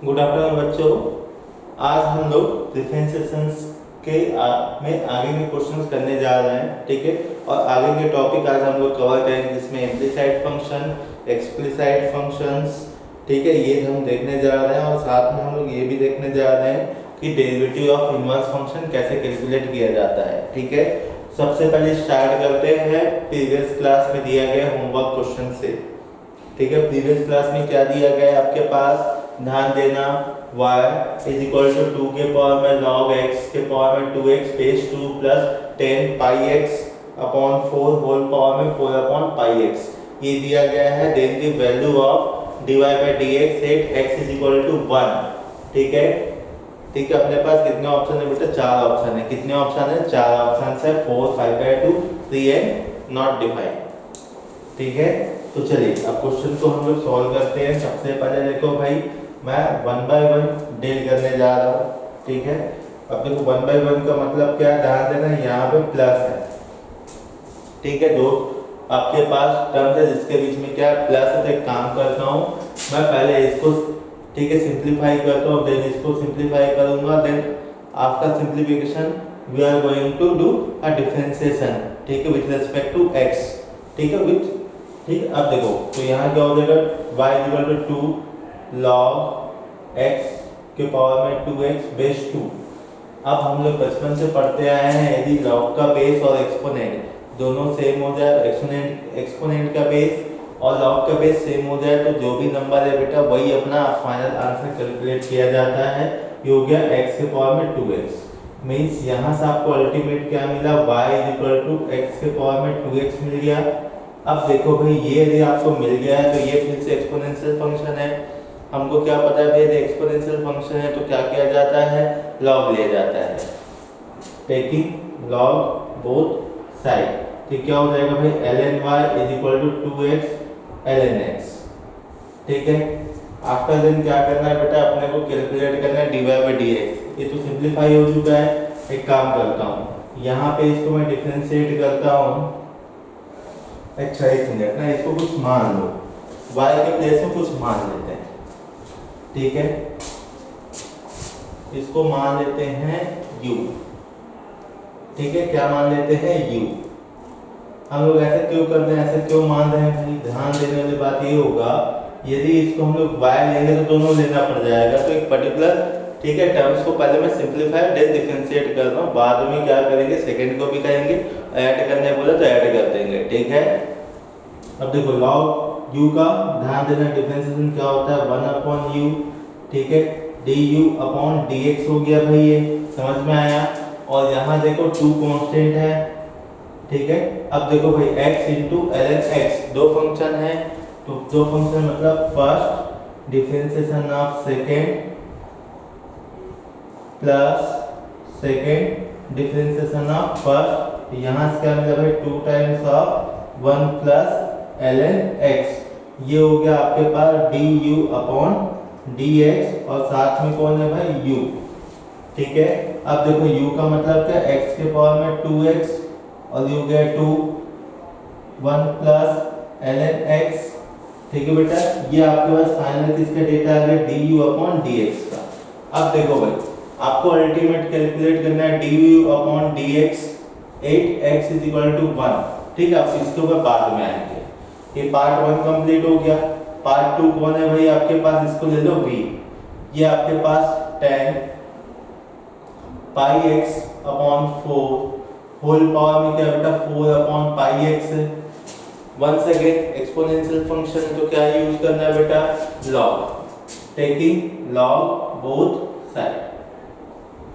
Good afternoon बच्चों। आज हम लोग डिफरेंशिएशंस के में आगे के क्वेश्चंस करने जा रहे हैं, ठीक है। और आगे के टॉपिक आज हम लोग कवर करेंगे जिसमें इम्प्लिसाइड फंक्शन, एक्सप्लिसाइड फंक्शंस, ठीक है, ये हम देखने जा रहे हैं। और साथ में हम लोग ये भी देखने जा रहे हैं कि डेरिवेटिव ऑफ इनवर्स फंक्शन कैसे कैलकुलेट किया जाता है, ठीक है। सबसे पहले स्टार्ट करते हैं प्रीवियस क्लास में दिया गया होमवर्क क्वेश्चन से, ठीक है। प्रीवियस क्लास में क्या दिया गया है आपके पास, ध्यान देना, y इज इक्वल टू 2 के पावर में log x के पावर में 2x base 2 plus 10 pi x upon 4 whole power में 4 अपॉन पाई x ये दिया गया है। Then the value of dy by dx at x is equal to 1, ठीक है। ठीक है, अपने पास कितने ऑप्शन है बेटा, 4 ऑप्शन है। कितने ऑप्शन है, 4 ऑप्शन है, 4 5 बाय 2 3 एंड नॉट डिफाइंड, ठीक है। तो चलिए अब क्वेश्चन को हम लोग सॉल्व करते हैं। सबसे पहले देखो भाई, मैं 1 बाय 1 डील करने जा रहा हूँ, ठीक है। अब देखो 1 बाय 1 का मतलब क्या है, ध्यान देना, यहाँ पे प्लस है, ठीक है। दो आपके पास टर्म्स है जिसके बीच में क्या है, प्लस है। तो एक काम करता हूँ, मैं पहले इसको, ठीक है, सिंप्लीफाई करता हूँ, देन इसको सिंप्लीफाई करूंगा। Then after simplification we are going to do a differentiation, ठीक है, विद रिस्पेक्ट टू x, ठीक है, विद, ठीक। अब देखो तो यहाँ क्या हो जाएगा, y equal to 2 log x के पावर में 2x बेस 2। अब हम लोग बचपन से पढ़ते आए हैं, यदि log का बेस और एक्सपोनेंट दोनों सेम हो जाए, एक्सपोनेंट का बेस और log का बेस सेम हो जाए, तो जो भी नंबर है बेटा वही अपना फाइनल आंसर कैलकुलेट किया जाता है। ये हो गया x के पावर में 2x, मीन्स यहाँ से आपको अल्टीमेट क्या मिला, y इक्वल टू x के पावर में 2x मिल गया। अब देखो भाई, ये यदि आपको मिल गया है तो ये फिर से एक्सपोनेंशियल फंक्शन है। हमको क्या पता है भाई, यदि एक्सपोनेंशियल फंक्शन है तो क्या किया जाता है, लॉग लिया जाता है, टेकिंग लॉग बोथ साइड। ठीक, क्या हो जाएगा भाई, ln y is equal to 2x ln x, ठीक है। आफ्टर देन क्या करना है बेटा, अपने को कैलकुलेट करना है dy बाय dx। ये तो सिंप्लीफाई हो चुका है। एक काम करता हूँ, यहाँ पे इसको मैं डिफरेंशिएट करता हूँ। अच्छा एक मिनट ना, इसको कुछ मान लो, y के प्लेस में कुछ मान लेते हैं, ठीक है। इसको मान लेते हैं u, ठीक है। क्या मान लेते हैं, u। हम लोग ऐसे क्यों कर रहे हैं, ऐसे क्यों मान रहे हैं भाई, ध्यान देने वाली बात ये होगा, यदि इसको हम लोग y लेंगे तो दोनों लेना पड़ जाएगा। तो एक पर्टिकुलर, ठीक है, टर्म्स को पहले मैं सिंप्लीफाई देन डिफरेंशिएट कर रहा हूँ, बाद में क्या करेंगे, सेकंड को भी करेंगे, ऐड करने बोला तो ऐड कर देंगे, ठीक है। अब देखो log u का ध्यान देना, डिफरेंशिएशन क्या होता है, 1 अपॉन u, ठीक है, du अपॉन dx हो गया भाई, ये समझ में आया। और यहाँ देखो 2 कांस्टेंट है, ठीक है। अब देखो भाई x इंटू ln x, दो फंक्शन है, तो दो फंक्शन मतलब first differentiation of second plus second differentiation of first. यहाँ से क्या मिला भाई, 2 times of 1 plus ln x, ये हो गया आपके पास du अपॉन dx, और साथ में कौन है भाई, u, ठीक है। अब देखो u का मतलब क्या, x के पावर में 2x और u गया 2, 1 प्लस ln x, ठीक है बेटा। ये आपके पास फाइनल किसका डेटा आ गया, du अपॉन dx का। अब देखो भाई, आपको अल्टीमेट कैलकुलेट करना है du upon dx 8x is equal to 1, ठीक है। अब इसके ऊपर बाद में आएंगे। ये पार्ट 1 कंप्लीट हो गया। पार्ट 2 कौन है भाई आपके पास, इसको ले लो v। ये आपके पास 10 pi x upon 4 whole power में क्या बेटा, 4 अपॉन पाई x है। वंस अगेन एक्सपोनेंशियल फंक्शन, तो क्या यूज करना है बेटा, log, taking log both side.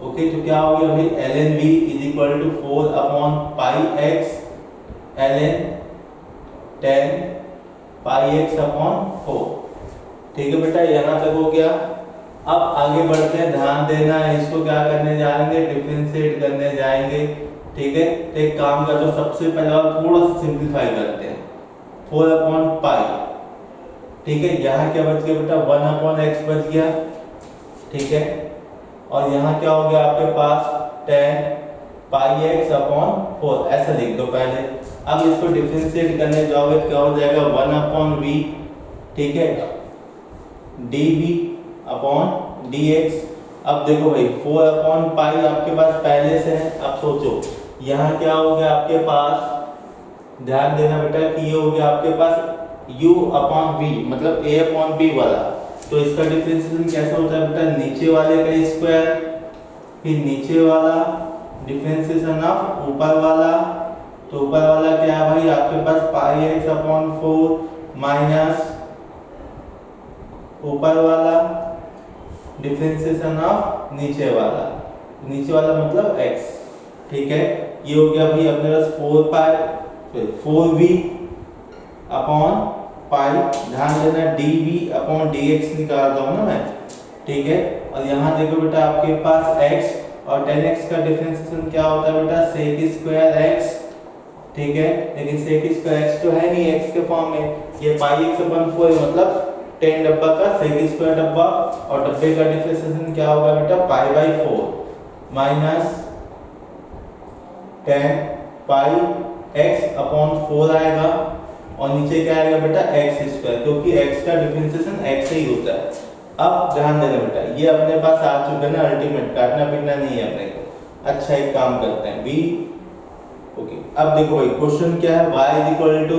Okay, तो क्या हो गया भाई, ln v is equal to 4 upon pi x ln 10 pi x upon 4, ठीक है बेटा। यहाँ तक हो गया। अब आगे बढ़ते हैं, ध्यान देना, इसको क्या करने जाएंगे, डिफरेंशिएट करने जाएंगे, ठीक है। तो एक काम कर लो, सबसे पहले और थोड़ा सा सिंप्लीफाई करते हैं, 4 अपॉन पाई, ठीक है। यहाँ क्या बच गया बेटा, 1 अपॉन x बच गया, ठीक है। और यहाँ क्या हो गया आपके पास, 10 पाई x अपॉन 4, ऐसा लिख दो पहले। अब इसको डिफरेंशिएट करने जाओगे तो क्या हो जाएगा, 1 अपॉन v, ठीक है, dv अपॉन डी एक्स। अब देखो भाई 4 अपॉन पाई आपके पास पहले से है। अब सोचो यहाँ क्या हो गया आपके पास, ध्यान देना बेटा कि ये हो गया आपके पास u अपॉन v, मतलब a अपॉन b वाला। तो इसका डिफरेंशिएशन कैसे होता है बेटा, नीचे वाले का स्क्वायर फिर नीचे वाला डिफरेंशिएशन ऑफ ऊपर वाला। तो ऊपर वाला क्या है भाई आपके पास पाई x अपॉन 4 माइनस ऊपर वाला डिफरेंशिएशन ऑफ नीचे वाला, नीचे वाला मतलब x। ठीक है, ये हो गया भाई अपने पास 4 पाई फिर 4v अपॉन पाई, ध्यान देना dv अपॉन dx निकालता हूँ ना मैं। ठीक है, और यहाँ देखो बेटा आपके पास x और 10x का डिफरेंशिएशन क्या होता है बेटा, sec स्क्वायर x। ठीक है, लेकिन sec स्क्वायर x तो है नहीं x के फॉर्म में, ये पाई x अपॉन 4 मतलब 10 डब्बा का sec स्क्वायर डब्बा, और डब्बे का डिफरेंशिएशन क्या होगा बेटा pi by 4 minus 10 pi x upon 4 आएगा, और नीचे क्या आएगा बेटा x स्क्वायर, क्योंकि x का डिफरेंशिएशन x से ही होता है। अब ध्यान देना बेटा ये अपने पास आ चुका है ना अल्टीमेट, काटना पीटना नहीं है अपने को। अच्छा एक काम करते हैं b। ओके, अब देखो भाई क्वेश्चन क्या है, y is equal to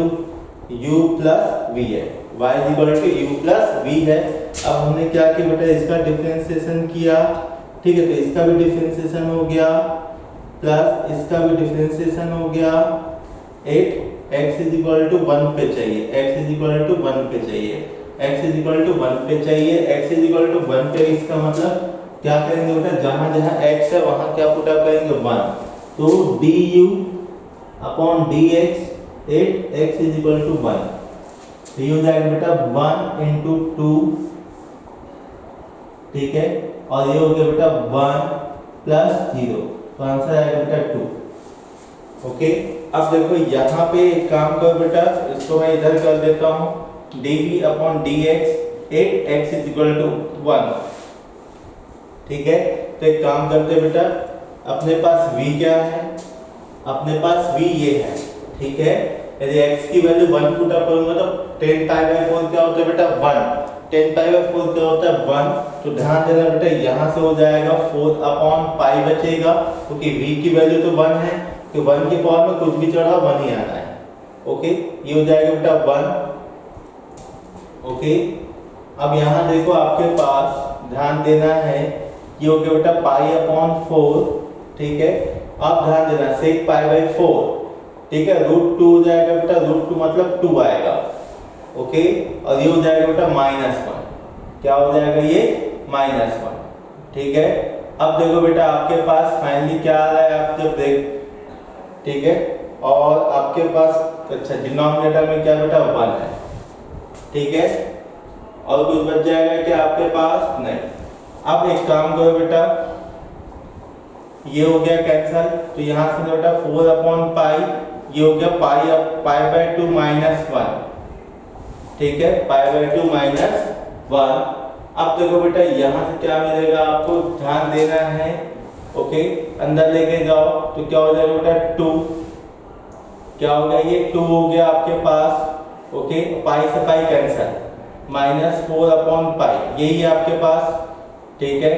u plus v है, y is equal to u plus v है। अब हमने क्या किया बेटा इसका डिफरेंशिएशन किया। ठीक है, तो इसका भी डिफरेंशिएशन हो गया प्लस इसका भी डिफरेंशिएशन हो गया। 8 x इज इक्वल टू 1 पे चाहिए, x इज इक्वल टू 1 पे चाहिए, x इज इक्वल टू 1 पे चाहिए, x इज इक्वल टू 1 पे। इसका मतलब क्या करेंगे बेटा, जहां जहां x है वहां क्या पुट अप करेंगे 1, तो du upon dx 8x is equal to 1। तो ये हो जाएगा बेटा 1 इंटू 2। ठीक है, और ये हो गया बेटा 1 प्लस 0, तो आंसर आएगा बेटा 2। ओके, अब देखो यहाँ पे एक काम करो बेटा, इसको मैं इधर कर देता हूँ, dv upon dx 8x is equal to 1। ठीक है, तो एक काम करते बेटा, अपने पास v क्या है, अपने पास v ये है। ठीक है, यदि x की वैल्यू 1 पुट अप करूंगा तो 10 पाई बाई 4 क्या होता है बेटा 1, 10 पाई बाई 4 क्या होता है 1। तो ध्यान देना बेटा यहाँ से हो जाएगा 4 अपॉन पाई बचेगा, क्योंकि v की वैल्यू तो 1 है, तो 1 के फॉर्म में कुछ भी चढ़ा 1 ही आना है। ओके, ये हो जाएगा बेटा 1। ओके, अब यहाँ देखो आपके पास ध्यान देना है, ये हो गया बेटा पाई अपॉन 4। ठीक है, अब ध्यान देना सेक पाई बाई 4। ठीक है, रूट 2 हो जाएगा बेटा, रूट 2 मतलब 2 आएगा। ओके, और ये हो जाएगा बेटा -1, क्या हो जाएगा ये -1। ठीक है, अब देखो बेटा आपके पास फाइनली क्या आ रहा है, आप जब देख। ठीक है, और आपके पास अच्छा डिनोमिनेटर में क्या बेटा 1 है। ठीक है, और कुछ बच जाएगा क्या आपके पास, नहीं। अब एक काम करो बेटा, ये हो गया कैंसल, तो यहाँ से बेटा 4 अपॉन पाई, ये हो गया पाई बाई 2 -1। ठीक है, पाई बाई 2 -1। अब देखो बेटा यहाँ से क्या मिलेगा आपको, ध्यान देना है। ओके, अंदर लेके जाओ तो क्या हो जाएगा बेटा 2, क्या हो गया ये 2 हो गया आपके पास। ओके, पाई से पाई कैंसल, -4 अपॉन पाई, यही है आपके पास। ठीक है,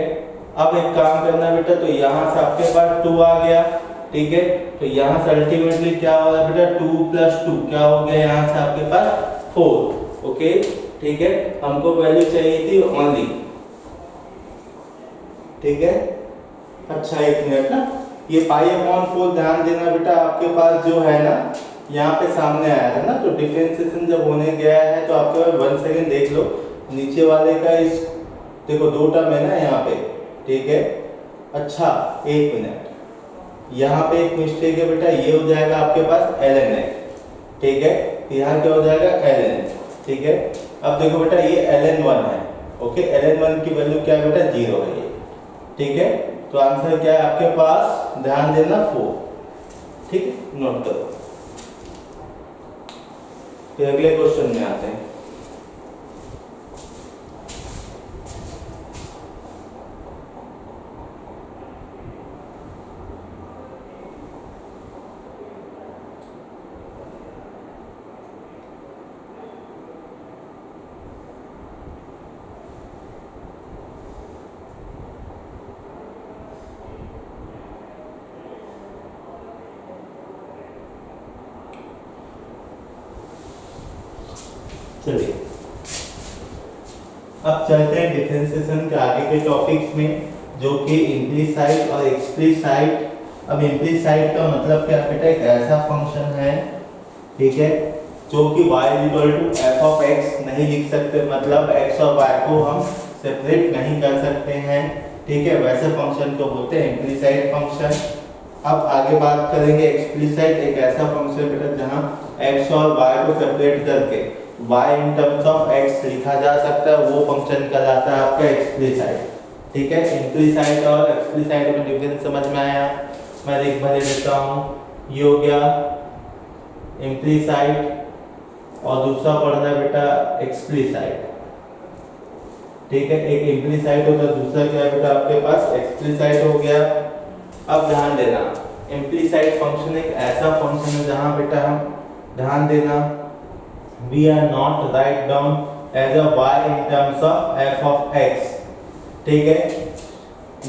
अब एक काम करना बेटा, तो यहाँ से आपके पास 2 आ गया। ठीक है, तो यहाँ से अल्टीमेटली क्या हो रहा है बेटा 2 + 2 क्या हो गया यहाँ से आपके पास 4। ओके, ठीक है, हमको वैल्यू चाहिए थी ओनली। ठीक है, अच्छा एक मिनट ना, ये पाई अपॉन 4 ध्यान देना बेटा आपके पास जो है ना यहाँ पे सामने आया है ना, तो डिफरेंशिएशन जब होने गया है तो आपके पास 1 सेकंड देख लो, नीचे वाले का इस देखो 2 टर्म है ना यहाँ पे। ठीक है, अच्छा एक मिनट, यहाँ पे एक मिस्टेक है बेटा, ये हो जाएगा आपके पास ln x। ठीक है, यहाँ क्या हो जाएगा ln। ठीक है, अब देखो बेटा ये ln1 है। ओके, ln1 की वैल्यू क्या है बेटा 0 है ये। ठीक है, तो आंसर क्या है आपके पास, ध्यान देना 4। ठीक है, नोट करो। फिर अगले क्वेश्चन में आते हैं। चलिए अब चलते हैं डिफरेंशिएशन के आगे के टॉपिक्स में, जो कि इम्प्लिसाइट और एक्सप्लिसाइट। अब इम्प्लिसाइट का मतलब क्या बेटा, एक ऐसा फंक्शन है, ठीक है, जो कि y f ऑफ x नहीं लिख सकते, मतलब x और y को हम सेपरेट नहीं कर सकते हैं, ठीक है, वैसे फंक्शन को बोलते हैं इम्प्लिसाइट फंक्शन। अब आगे बात करेंगे एक्सप्लिसाइट, एक ऐसा फंक्शन बेटा जहां x और y को सेपरेट करके y in terms of x लिखा जा सकता है, वो फंक्शन कहलाता है आपका एक्सप्लिसाइट, ठीक है। इम्प्लिसाइट और एक्सप्लिसाइट में डिफरेंस समझ में आया, मैं लिख भर देता हूँ। ये हो गया इम्प्लिसाइट और दूसरा पढ़ना है बेटा एक्सप्लिसाइट, ठीक है। एक इम्प्लिसाइट होता है, दूसरा क्या है बेटा आपके पास एक्सप्लिसाइट हो गया। अब ध्यान देना, इम्प्लिसाइट फंक्शन एक ऐसा फंक्शन है जहां बेटा हम ध्यान देना, we are not write down as a y in terms of f of x, ठीक है,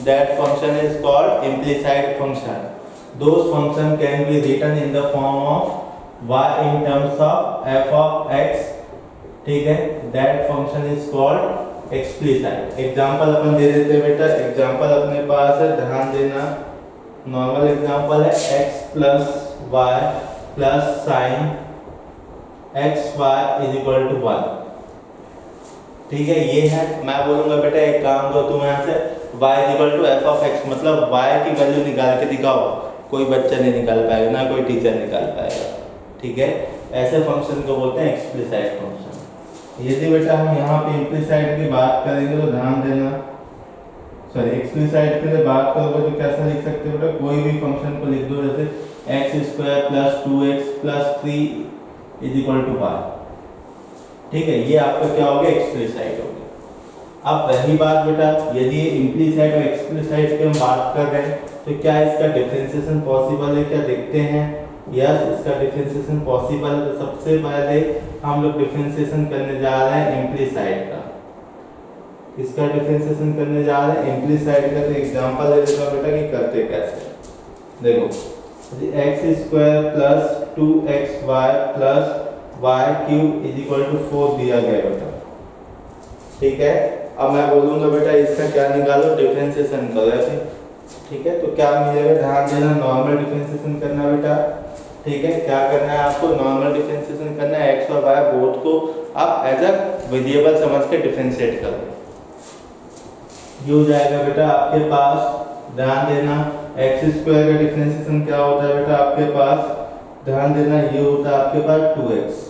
that function is called implicit function. Those function can be written in the form of y in terms of f of x, ठीक है, that function is called explicit. Example अपन दे देते हैं बेटा, example अपने पास है, ध्यान देना, नॉर्मल एग्जांपल है x plus y plus sine x y is equal to 1, ठीक है। ये है, मैं बोलूंगा बेटा एक काम दो तुम यहाँ से y is equal to f of x, मतलब y की वैल्यू निकाल के दिखाओ, कोई बच्चा नहीं निकाल पाएगा, ना कोई टीचर निकाल पाएगा, ठीक है। ऐसे फंक्शन को बोलते हैं एक्सप्लिसाइट फंक्शन। यदि बेटा हम यहाँ पे इम्प्लिसाइट की बात करेंगे तो ध्यान देना, सॉरी एक्सप्लिसाइट के लिए बात करोगे तो कैसा लिख सकते हो बेटा, कोई भी फंक्शन को लिख दो, जैसे x square plus 2x plus 3 is equal to y, ठीक है, ये आपका क्या हो गया एक्सप्लिसाइट हो गया। अब रही बात बेटा, यदि ये इम्प्लिसाइट और एक्सप्लिसाइट की हम बात कर रहे हैं तो क्या इसका डिफरेंशिएशन पॉसिबल है, क्या देखते हैं। यस, इसका डिफरेंशिएशन पॉसिबल है। तो सबसे पहले हम लोग डिफरेंशिएशन करने जा रहे हैं इम्प्लिसाइट का, इसका डिफरेंशिएशन करने जा रहे हैं इम्प्लिसाइट का। तो एग्जांपल दे देता हूं बेटा कि करते कैसे, देखो x square plus 2xy plus y cube is equal to 4 दिया गया बेटा, ठीक है। अब मैं बोलूंगा बेटा इसका क्या निकालो, डिफरेंशिएशन करो ऐसे, ठीक है। तो क्या मिलेगा, ध्यान देना, नॉर्मल डिफरेंशिएशन करना बेटा, ठीक है। क्या करना है आपको, नॉर्मल डिफरेंशिएशन करना है, एक्स और वाई बोथ को आप एज अ वेरिएबल समझ के डिफरेंशिएट करो। ये हो जाएगा बेटा आपके पास, ध्यान देना, एक्स स्क्वायर का डिफरेंशिएशन क्या होता है बेटा आपके पास, ध्यान देना, ये होता है आपके पास 2x,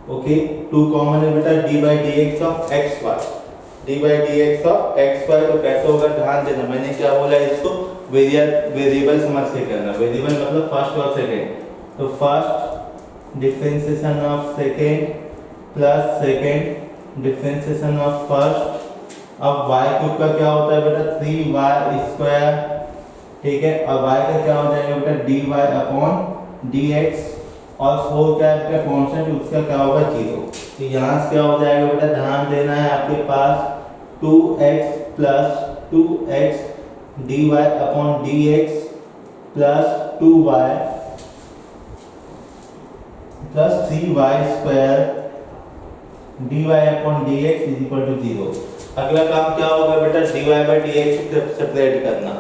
ओके, 2 कॉमन है बेटा, d by d x of x y, d by d x of x y. तो कैसे होगा, ध्यान देना, मैंने क्या बोला, इसको वेरिएबल समझ के करना, वेरिएबल मतलब फर्स्ट और सेकेंड। तो first differentiation of second plus second differentiation of first. अब y क्यूब का क्या होता है बेटा 3y स्क्वायर, ठीक है, और y का क्या हो जाएगा बेटा dy अपॉन dx, और 4 क्या है कांस्टेंट, उसका क्या होगा 0। तो यहाँ से क्या हो जाएगा बेटा, ध्यान देना है, आपके पास 2x plus 2x dy upon dx plus 2y plus 3y square dy upon dx is equal to 0। अगला काम क्या होगा बेटा, dy बाई dx को सेपरेट करना।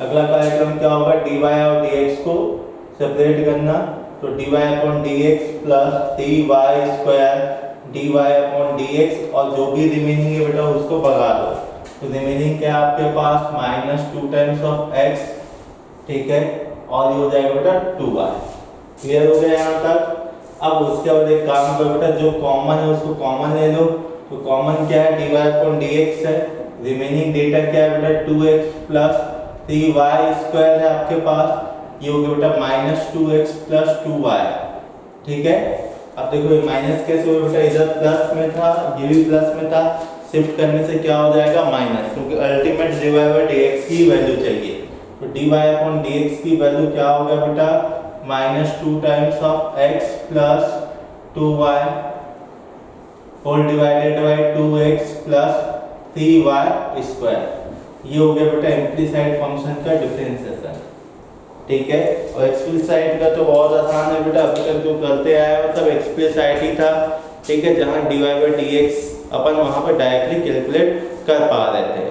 अगला कार्यक्रम क्या होगा, dy और dx को सेपरेट करना। तो dy upon dx plus 3y square dy upon dx, और जो भी रिमेनिंग है बेटा उसको भगा दो। तो रिमेनिंग क्या है आपके पास, -2 टाइम्स ऑफ x, ठीक है, और ये हो जाएगा बेटा 2y। क्लियर हो गया यहाँ तक। अब उसके बाद एक काम करो बेटा, जो कॉमन है उसको कॉमन ले लो। तो कॉमन क्या है, dy अपॉन dx है, रिमेनिंग डेटा क्या है बेटा 2x प्लस 3y स्क्वायर है आपके पास, ये हो गया बेटा -2x प्लस 2y, ठीक है। अब देखो ये माइनस कैसे हुआ बेटा, इधर प्लस में था, ये भी प्लस में था, शिफ्ट करने से क्या हो जाएगा माइनस, क्योंकि अल्टीमेट dy बाई dx की वैल्यू चाहिए। तो dy अपॉन dx की वैल्यू क्या होगा बेटा, -2 times of x plus 2y whole divided by 2x plus 3y square. ये हो गया बेटा इम्प्लिसाइट फंक्शन का डिफरेंशिएशन, ठीक है। और एक्सप्लिसाइट का तो बहुत आसान है बेटा, अभी तक जो करते आए हो सब एक्सप्लिसाइट ही था, ठीक है, जहाँ dy by d x upon वहाँ पर डायरेक्टली कैलकुलेट कर पा रहे थे।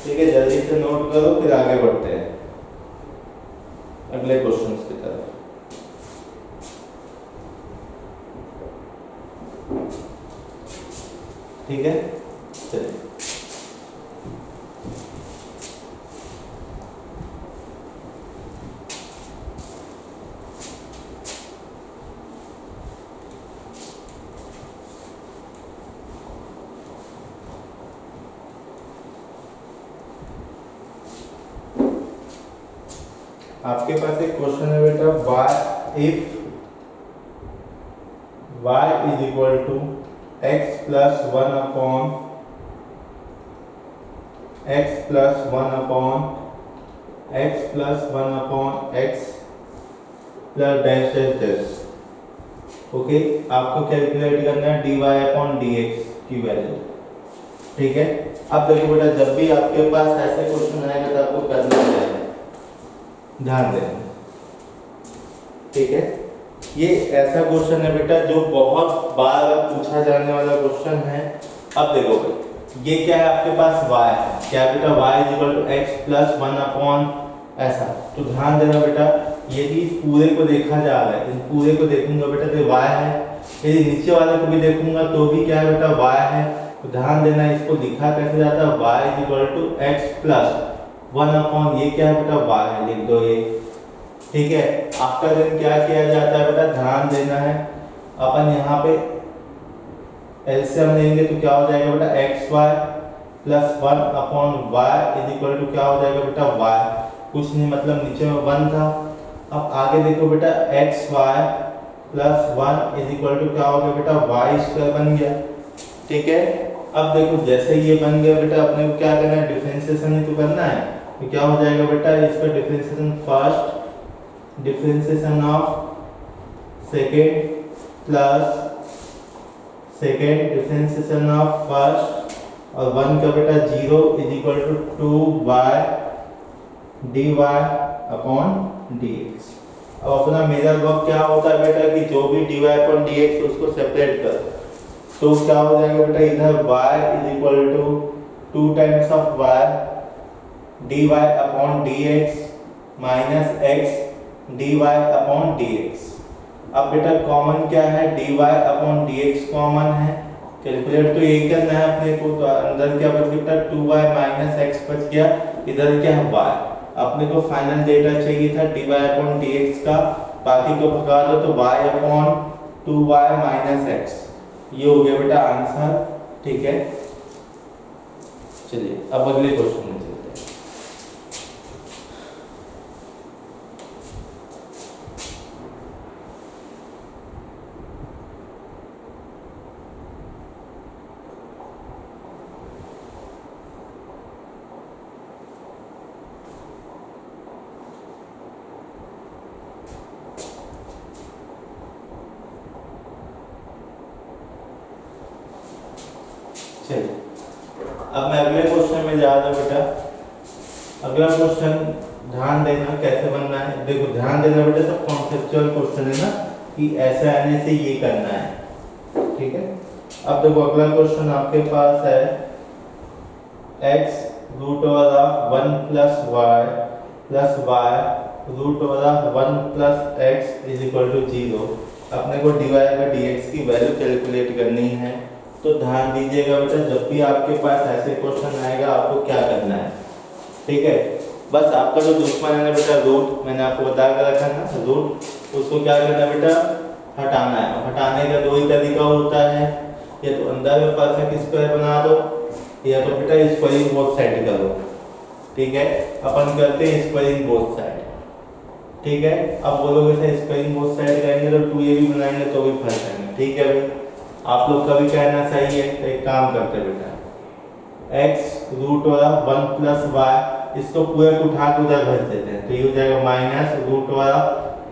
ठीक है, जल्दी से नोट करो, फिर आगे बढ़ते हैं अगले क्वेश्चन की तरफ। ठीक है, चलिए आपके पास एक क्वेश्चन है बेटा, y if y is equal to x plus one upon x plus one upon x plus one upon x plus dash dash dash. Okay, आपको कैलकुलेट करना है dy अपॉन dx की वैल्यू। ठीक है, अब देखो बेटा, जब भी आपके पास ऐसे क्वेश्चन आएगा तो आपको करना है, ध्यान देना। ठीक है, ये ऐसा क्वेश्चन है बेटा जो बहुत बार पूछा जाने वाला क्वेश्चन है। अब देखो भाई, ये क्या है, आपके पास y है, क्या बेटा, y is equal to x plus one upon ऐसा। तो ध्यान देना बेटा, यदि इस पूरे को देखा जा रहा है, इन पूरे को देखूंगा बेटा तो y है, यदि नीचे वाले को भी देखूंगा तो भी क्या है बेटा, y है। तो ध्यान देना, इसको लिखा कैसे जाता है, y is equal to x plus one upon ये क्या है बेटा, y है, लिख दो ये। ठीक है, आफ्टर देन क्या किया जाता है बेटा, ध्यान देना है, अपन यहाँ पे एलसीएम लेंगे तो क्या हो जाएगा बेटा, x y plus one upon y is equal to क्या हो जाएगा बेटा, y। कुछ नहीं, मतलब नीचे में वन था। अब आगे देखो बेटा, x y plus one is equal to क्या हो गया बेटा, वाई स्क्वायर बन गया। ठीक है, अब देखो जैसे ये बन गया बेटा, अपने को क्या करना है, डिफरेंशिएशन ही तो करना है। तो क्या हो जाएगा बेटा, इसका differentiation first, differentiation of second plus second differentiation of first, और वन का बेटा zero is equal to two y d y upon d x. अब अपना मेजर वर्क क्या होता है बेटा, कि जो भी d y upon d x उसको सेपरेट कर, तो क्या हो जाएगा बेटा, इधर y is equal to two times of y dy upon dx minus x dy upon dx। अब बेटा कॉमन क्या है, dy अपॉन dx कॉमन है, कैलकुलेट तो यही करना है अपने को। तो अंदर क्या बच गया, 2y माइनस x बच गया, इधर क्या है y। अपने को फाइनल डेटा चाहिए था dy अपॉन dx का, बाकी को भगा दो तो y upon 2y minus x, ये हो गया बेटा आंसर। ठीक है, चलिए अब अगले क्वेश्चन में चलते हैं। चलिए अब मैं अगले क्वेश्चन में जा रहा हूं बेटा। अगला क्वेश्चन ध्यान देना कैसे बनना है, देखो ध्यान देना बेटा, सब कॉन्सेप्चुअल क्वेश्चन है ना, कि ऐसा आने से ये करना है। ठीक है, अब देखो अगला क्वेश्चन आपके पास है, x root over of 1 plus y root over of 1 plus x is equal to 0। अपने को dy बाई dx की वैल्यू कैलकुलेट करनी है। तो ध्यान दीजिएगा बेटा, जब भी आपके पास ऐसे क्वेश्चन आएगा आपको क्या करना है। ठीक है, बस आपका जो दुश्मन है ना बेटा, रूट, मैंने आपको बता कर रखा है ना रूट, उसको क्या करना है बेटा, हटाना है। हटाने का दो ही तरीका होता है, या तो अंदर में परफेक्ट स्क्वायर बना दो, या तो बेटा स्क्वायरिंग बोथ साइड करो। ठीक है, अपन करते हैं स्क्वायरिंग बोथ साइड। ठीक है, अब बोलोगे सर स्क्वायरिंग बोथ साइड करेंगे तो 2a भी बनाएंगे तो भी फर्क आएंगे। ठीक है भाई, आप लोग का भी कहना सही है। तो एक काम करते हैं बेटा, x root over 1 plus y, इसको पूरे को उठा के उधर भर देते हैं, तो ये हो जाएगा minus root over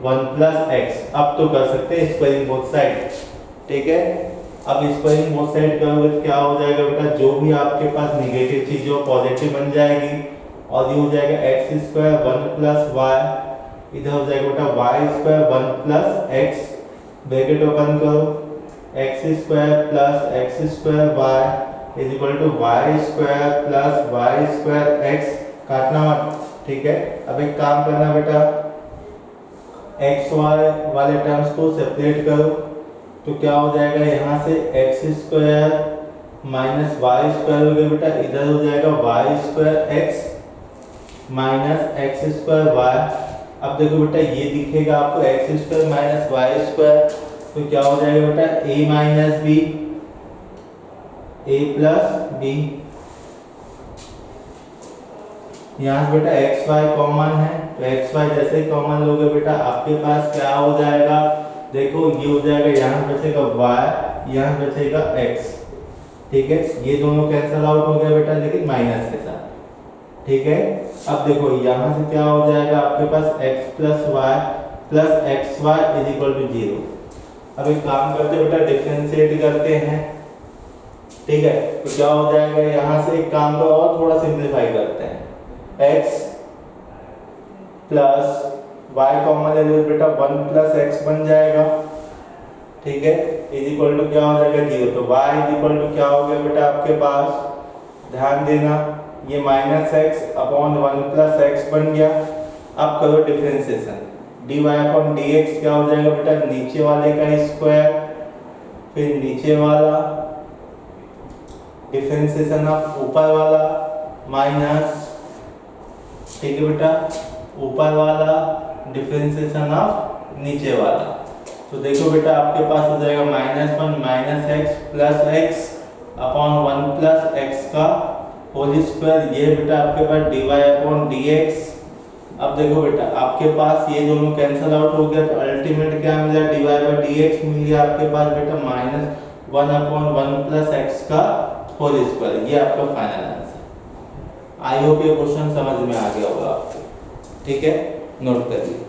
1 plus x। अब तो कर सकते हैं स्क्वायरिंग बोथ साइड। ठीक है, अब स्क्वायरिंग बोथ साइड करोगे तो क्या हो जाएगा बेटा, जो भी आपके पास नेगेटिव चीज हो पॉजिटिव बन जाएगी, और ये हो जाएगा x स्क्वायर 1 प्लस y, इधर हो जाएगा बेटा y square 1 plus x bracket open करो, x² plus x² y is equal to y² plus y² x, काटना मत, ठीक है। अब एक काम करना बेटा, x y वाले टर्म्स को सेपरेट करो, तो क्या हो जाएगा, यहाँ से x² माइनस y² हो गया बेटा, इधर हो जाएगा y² x minus x² y। अब देखो बेटा ये दिखेगा आपको x² माइनस y², तो क्या हो जाएगा बेटा a minus b, a plus b। यहाँ से बेटा एक्स वाई कॉमन है, तो एक्स वाई जैसे ही कॉमन लोगे बेटा आपके पास क्या हो जाएगा, देखो ये हो जाएगा, यहाँ बचेगा y, यहाँ बचेगा x, ठीक है। ये दोनों कैंसिल आउट हो गया बेटा, लेकिन माइनस के साथ, ठीक है। अब देखो यहाँ से क्या हो जाएगा आपके पास x plus y plus x y is equal to 0। अब एक काम करते हैं बेटा, डिफरेंशिएट करते हैं, ठीक है। तो क्या हो जाएगा, यहाँ से एक काम को और थोड़ा सिंप्लीफाई करते हैं, x प्लस y कॉमन ले लो बेटा, 1 प्लस x बन जाएगा, ठीक है, इज इक्वल टू क्या हो जाएगा 0। तो y इज इक्वल टू क्या हो गया बेटा आपके पास, ध्यान देना, ये minus x upon 1 plus x बन गया। अब करो डिफरेंशिएशन, dy अपॉन dx क्या हो जाएगा बेटा, नीचे वाले का स्क्वायर फिर नीचे वाला, डिफरेंशिएशन ऑफ ऊपर वाला माइनस, ठीक है बेटा, ऊपर वाला डिफरेंशिएशन ऑफ नीचे वाला। तो देखो बेटा आपके पास हो जाएगा -1 minus x plus x upon 1 plus x का होल स्क्वायर, ये बेटा आपके पास dy अपॉन dx। अब देखो बेटा आपके पास ये दोनों कैंसिल आउट हो गया, तो अल्टीमेट क्या मिला, dy बाय dx मिल गया आपके पास बेटा -1 अपॉन 1 प्लस एक्स का होल स्क्वायर। ये आपका फाइनल आंसर। आई होप ये क्वेश्चन समझ में आ गया होगा आपको, ठीक है, नोट करिए।